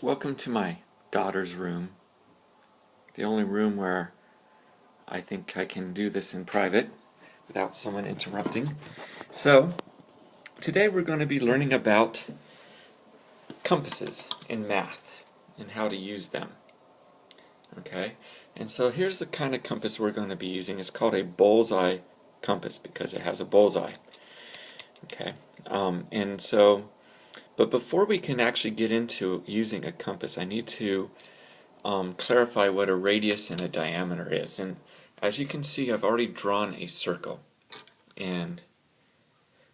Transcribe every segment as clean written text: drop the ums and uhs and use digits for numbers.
Welcome to my daughter's room, the only room where I think I can do this in private without someone interrupting. So, today we're going to be learning about compasses in math and how to use them. Okay, and so here's the kind of compass we're going to be using. It's called a bullseye compass because it has a bullseye. Okay, but before we can actually get into using a compass, I need to clarify what a radius and a diameter is. And as you can see, I've already drawn a circle. And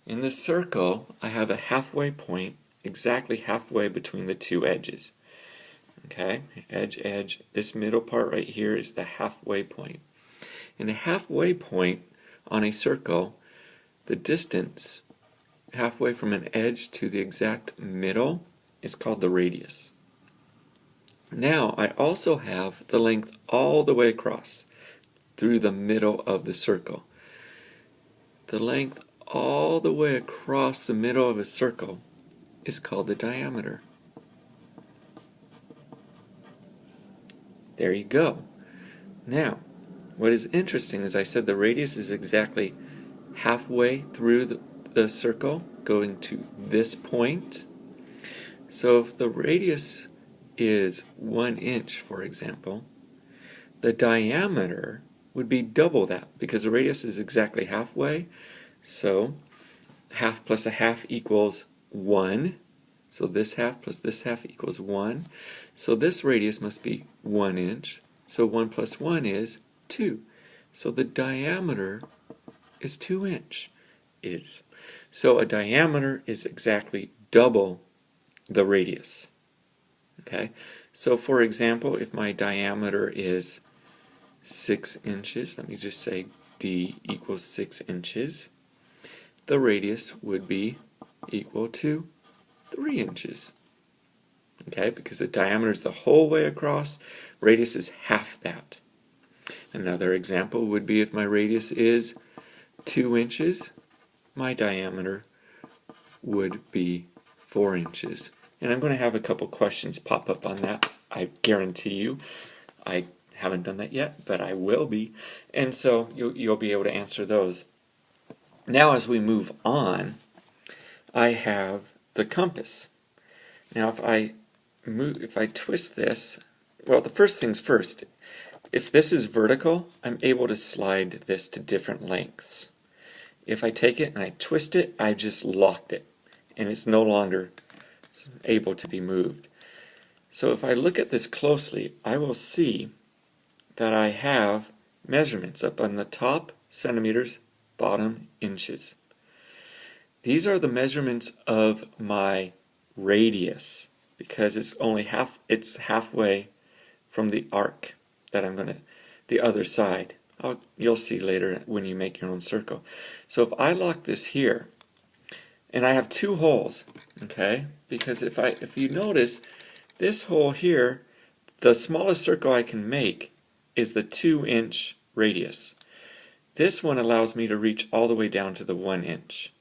in this circle, I have a halfway point, exactly halfway between the two edges. Okay, edge, edge. This middle part right here is the halfway point. And the halfway point on a circle, the distance halfway from an edge to the exact middle is called the radius. Now I also have the length all the way across through the middle of the circle. The length all the way across the middle of a circle is called the diameter. There you go. Now, what is interesting is I said the radius is exactly halfway through the circle going to this point. So if the radius is 1 inch, for example, the diameter would be double that because the radius is exactly halfway. So half plus a half equals 1. So this half plus this half equals 1. So this radius must be 1 inch. So 1 plus 1 is 2. So the diameter is 2 inch. So a diameter is exactly double the radius. Okay, so for example, if my diameter is 6 inches, let me just say D equals 6 inches, the radius would be equal to 3 inches. Okay, because the diameter is the whole way across, radius is half that. Another example would be if my radius is 2 inches, my diameter would be 4 inches. And I'm going to have a couple questions pop up on that. I guarantee you. I haven't done that yet, but I will be. And so you'll be able to answer those. Now as we move on, I have the compass. Now if I twist this, well, the first things first, if this is vertical, I'm able to slide this to different lengths. If I take it and I twist it, I just locked it, and it's no longer able to be moved. So if I look at this closely, I will see that I have measurements up on the top, centimeters, bottom, inches. These are the measurements of my radius because it's halfway from the arc that the other side. You'll see later when you make your own circle. So if I lock this here, and I have two holes, okay? Because if you notice, this hole here, the smallest circle I can make is the 2-inch radius. This one allows me to reach all the way down to the 1 inch.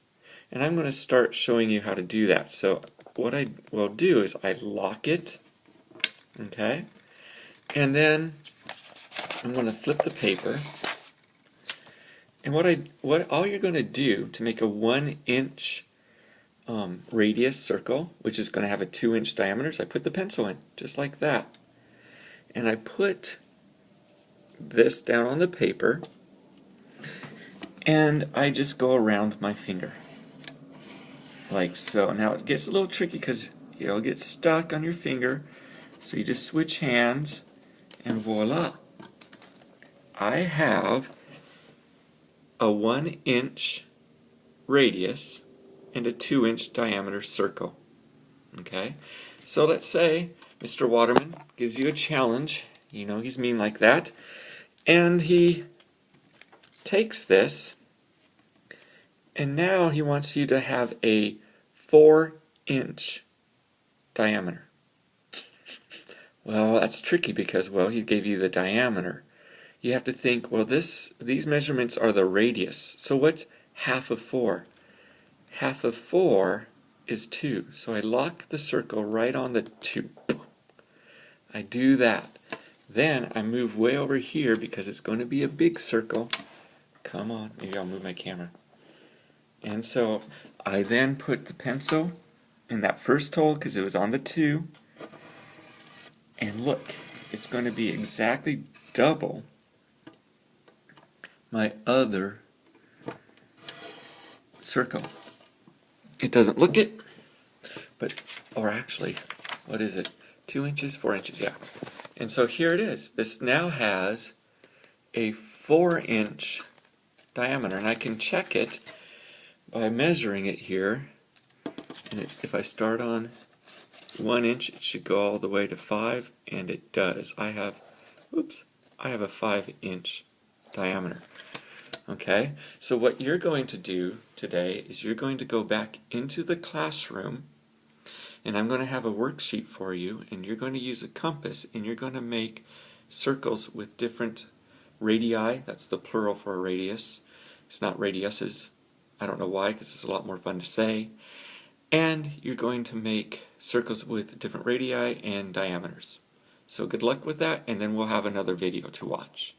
And I'm going to start showing you how to do that. So what I will do is I lock it, okay? And then I'm going to flip the paper. And all you're going to do to make a 1 inch radius circle, which is going to have a 2-inch diameter, is I put the pencil in, just like that. And I put this down on the paper, and I just go around my finger, like so. Now it gets a little tricky because it'll get stuck on your finger, so you just switch hands, and voila! I have a 1 inch radius and a 2-inch diameter circle. Okay, so let's say Mr. Waterman gives you a challenge. You know he's mean like that, and he takes this, and now he wants you to have a 4-inch diameter. Well, that's tricky because, well, he gave you the diameter. You have to think, well, these measurements are the radius. So what's half of 4? Half of 4 is 2. So I lock the circle right on the 2. I do that. Then I move way over here because it's going to be a big circle. Come on, maybe I'll move my camera. And so I then put the pencil in that first hole because it was on the 2. And look, it's going to be exactly double my other circle. It doesn't look it, but, or actually, what is it? 2 inches, 4 inches, yeah. And so here it is. This now has a 4-inch diameter, and I can check it by measuring it here. And if I start on 1 inch, it should go all the way to 5, and it does. I have a 5-inch diameter. Okay, so what you're going to do today is you're going to go back into the classroom, and I'm going to have a worksheet for you, and you're going to use a compass, and you're going to make circles with different radii. That's the plural for a radius. It's not radiuses. I don't know why, because it's a lot more fun to say. And you're going to make circles with different radii and diameters. So good luck with that, and then we'll have another video to watch.